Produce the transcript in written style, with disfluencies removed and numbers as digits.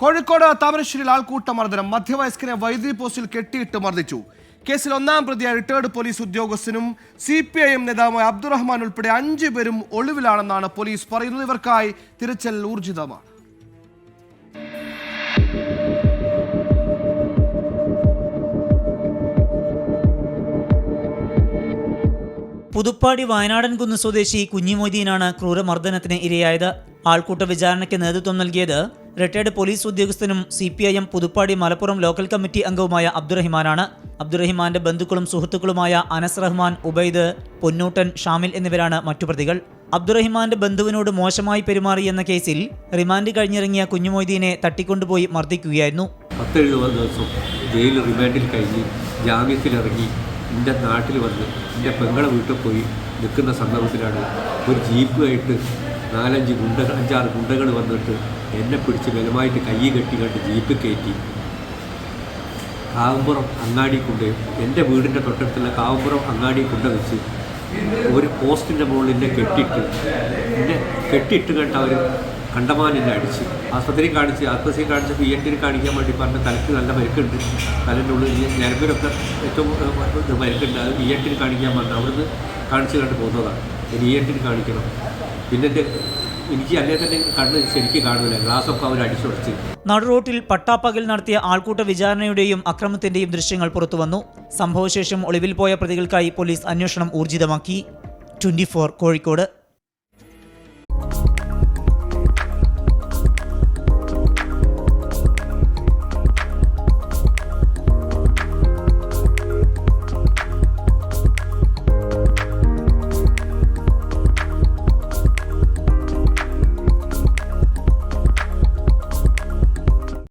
കോഴിക്കോട് താമരശ്ശേരിയിൽ ആൾക്കൂട്ട മർദ്ദനം. മധ്യവയസ്കനെ വൈദ്യുതി പോസ്റ്റിൽ കെട്ടിയിട്ട് മർദ്ദിച്ചു. കേസിൽ ഒന്നാം പ്രതിയായ റിട്ടയർഡ് പോലീസ് ഉദ്യോഗസ്ഥനും CPIM നേതാവുമായ അബ്ദുറഹ്മാൻ ഉൾപ്പെടെ 5 പേരും ഒളിവിലാണെന്നാണ് പോലീസ് പറയുന്നത്. ഇവർക്കായി തിരച്ചിൽ ഊർജിതമാണ്. പുതുപ്പാടി വയനാടൻകുന്ന് സ്വദേശി കുഞ്ഞിമൊയ്തീനാണ് ക്രൂരമർദ്ദനത്തിന് ഇരയായത്. ആൾക്കൂട്ട വിചാരണയ്ക്ക് നേതൃത്വം നൽകിയത് റിട്ടയർഡ് പോലീസ് ഉദ്യോഗസ്ഥനും CPIM Puthuppadi Malappuram local committee അംഗവുമായ അബ്ദുറഹിമാനാണ്. അബ്ദുറഹിമാന്റെ ബന്ധുക്കളും സുഹൃത്തുക്കളുമായ അനസ് റഹ്മാൻ, ഉബൈദ്, പൊന്നൂട്ടൻ, ഷാമിൽ എന്നിവരാണ് മറ്റു പ്രതികൾ. അബ്ദുറഹിമാന്റെ ബന്ധുവിനോട് മോശമായി പെരുമാറിയെന്ന കേസിൽ റിമാൻഡ് കഴിഞ്ഞിറങ്ങിയ കുഞ്ഞിമൊയ്തീനെ തട്ടിക്കൊണ്ടുപോയി മർദ്ദിക്കുകയായിരുന്നു. 17 ദിവസം ജയിലിൽ റിമാൻഡിൽ കഴിഞ്ഞ് ജാമ്യത്തിലിറങ്ങി എൻ്റെ നാട്ടിൽ വന്ന് എൻ്റെ പെങ്ങളെ വീട്ടിൽ പോയി നിൽക്കുന്ന സന്ദർഭത്തിലാണ് ഒരു ജീപ്പുമായിട്ട് 5-6 ഗുണ്ടകൾ വന്നിട്ട് എന്നെ പിടിച്ച് ബലമായിട്ട് കൈ കെട്ടിക്കണ്ട് ജീപ്പ് കയറ്റി കാവുമ്പുറം അങ്ങാടി കൊണ്ട് എൻ്റെ വീടിൻ്റെ തൊട്ടടുത്തുള്ള കാവുമ്പുറം അങ്ങാടി കൊണ്ട് വെച്ച് ഒരു പോസ്റ്റിൻ്റെ മുകളിൽ എന്നെ കെട്ടിയിട്ട് കണ്ട് അവർ കണ്ടമാനെന്നെ അടിച്ച് ആസ്പത്രിയിൽ കാണിച്ചപ്പോൾ ENT കാണിക്കാൻ വേണ്ടി പറഞ്ഞ തലയ്ക്ക് നല്ല മരുക്കുണ്ട്, തലൻ്റെ ഉള്ളിൽ ഞരമ്പിലൊക്കെ ഏറ്റവും മരുക്കുണ്ട്. അത് ENT കാണിക്കാൻ പറഞ്ഞു. അവിടുന്ന് കാണിച്ച് കണ്ട് പോകുന്നതാണ്. ഇനി ENT കാണിക്കണം. പിന്നെ എനിക്ക് അല്ലേ തന്നെ കണ്ണ് ശരിക്കും കാണില്ല, ഗ്ലാസ്സൊക്കെ അവർ അടിച്ചുടച്ച്. നടുറോട്ടിൽ പട്ടാപ്പകൽ നടത്തിയ ആൾക്കൂട്ട വിചാരണയുടെയും അക്രമത്തിന്റെയും ദൃശ്യങ്ങൾ പുറത്തുവന്നു. സംഭവശേഷം ഒളിവിൽ പോയ പ്രതികൾക്കായി പോലീസ് അന്വേഷണം ഊർജിതമാക്കി. 24 കോഴിക്കോട്.